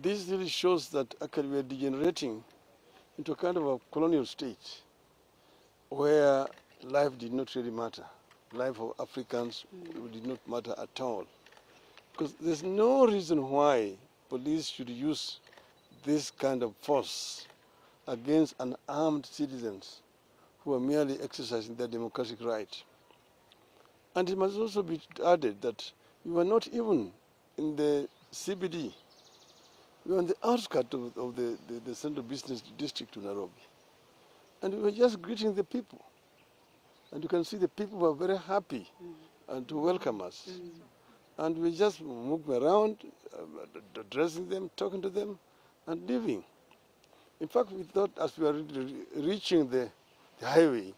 this really shows that actually we are degenerating into a kind of a colonial state where life did not really matter. Life of Africans did not matter at all. Because there's no reason why police should use this kind of force against unarmed citizens who are merely exercising their democratic right. And it must also be added that we were not even in the CBD. We were on the outskirts of the central business district of Nairobi. And we were just greeting the people. And you can see the people were very happy and to welcome us. And we just moved around, addressing them, talking to them, and leaving. In fact, we thought as we were reaching the highway,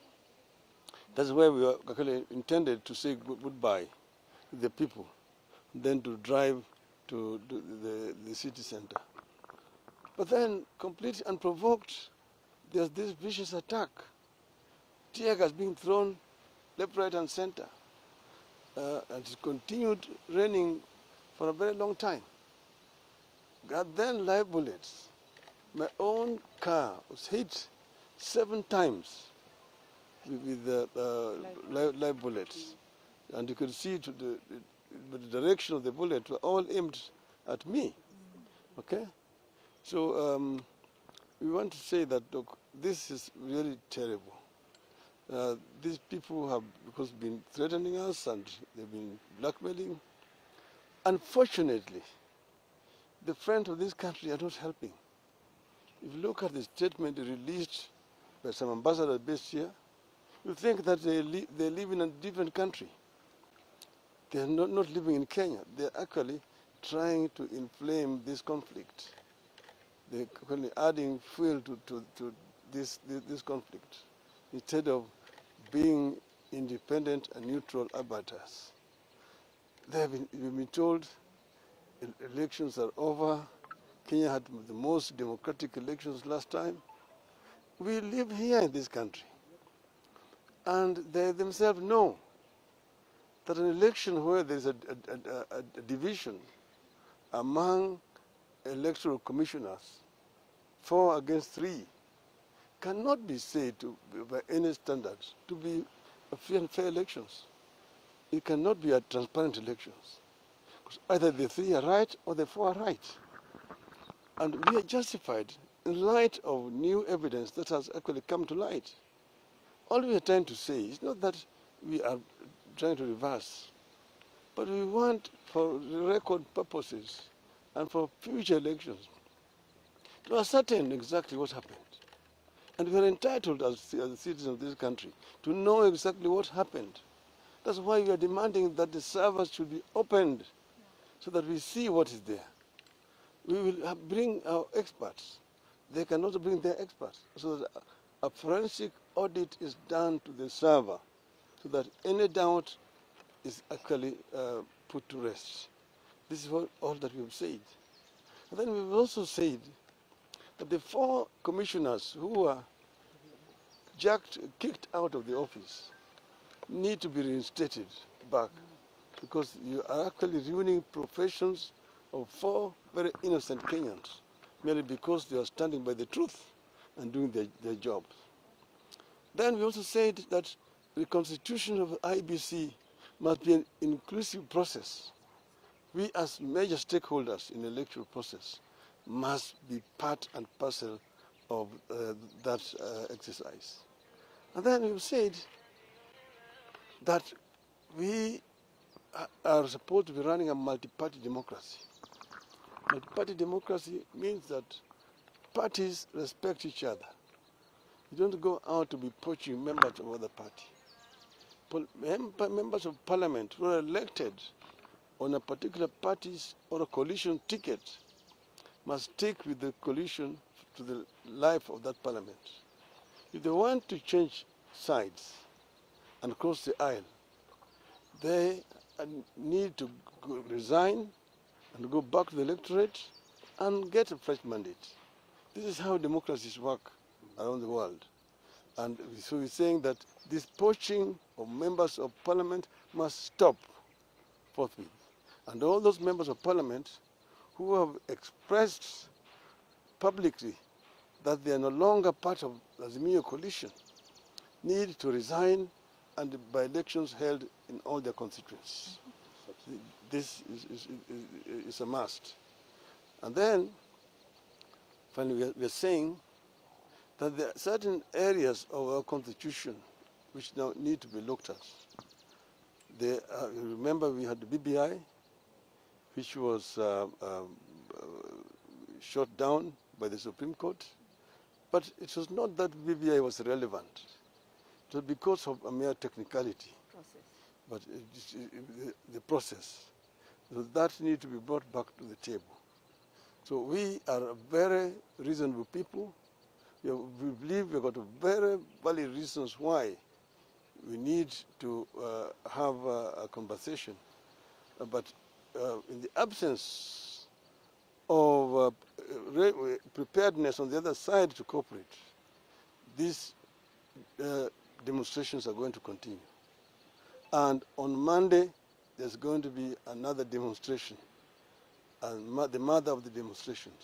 that's where we were actually intended to say goodbye to the people, then to drive to the city center. But then, completely unprovoked, there's this vicious attack. Tear gas being thrown left, right, and center. And it continued raining for a very long time. Got then live bullets. My own car was hit 7 times with live bullets. And you could see to the direction of the bullet were all aimed at me. Okay? So we want to say that, look, this is really terrible. These people have, because, been threatening us and they've been blackmailing. Unfortunately, the friends of this country are not helping. If you look at the statement released by some ambassadors based here, you think that they live in a different country. They are not living in Kenya. They are actually trying to inflame this conflict. They're actually adding fuel to this conflict instead of being independent and neutral arbiters. We've been told elections are over. Kenya had the most democratic elections last time. We live here in this country. And they themselves know that an election where there's a division among electoral commissioners, 4 against 3, cannot be said by any standards to be a free and fair elections. It cannot be a transparent elections. Because either the 3 are right or the 4 are right. And we are justified in light of new evidence that has actually come to light. All we are trying to say is not that we are trying to reverse, but we want, for record purposes and for future elections, to ascertain exactly what happened. And we are entitled as citizens of this country to know exactly what happened. That's why we are demanding that the servers should be opened so that we see what is there. We will bring our experts. They can also bring their experts so that a forensic audit is done to the server so that any doubt is actually put to rest. This is all that we have said. And then we've also said that the 4 commissioners who were kicked out of the office need to be reinstated back because you are actually ruining professions of 4 very innocent Kenyans merely because they are standing by the truth and doing their jobs. Then we also said that the constitution of IBC must be an inclusive process. We as major stakeholders in the electoral process must be part and parcel of that exercise. And then we've said that we are supposed to be running a multi-party democracy. Multi-party democracy means that parties respect each other. You don't go out to be poaching members of other party. Members of parliament who are elected on a particular party's or a coalition ticket must stick with the coalition to the life of that parliament. If they want to change sides and cross the aisle, they need to resign and go back to the electorate and get a fresh mandate. This is how democracies work around the world. And so we're saying that this poaching of members of parliament must stop forthwith. And all those members of parliament who have expressed publicly that they are no longer part of the Azimio coalition need to resign and by elections held in all their constituencies. This is a must. And then, finally, we are saying that there are certain areas of our constitution which now need to be looked at. Remember, we had the BBI, which was shot down by the Supreme Court, but it was not that BBI was relevant. It was because of a mere technicality, but the process. So that needs to be brought back to the table. So we are a very reasonable people. We believe we've got very valid reasons why we need to have a conversation. But in the absence of preparedness on the other side to cooperate, these demonstrations are going to continue. And on Monday, there's going to be another demonstration, and the mother of the demonstrations.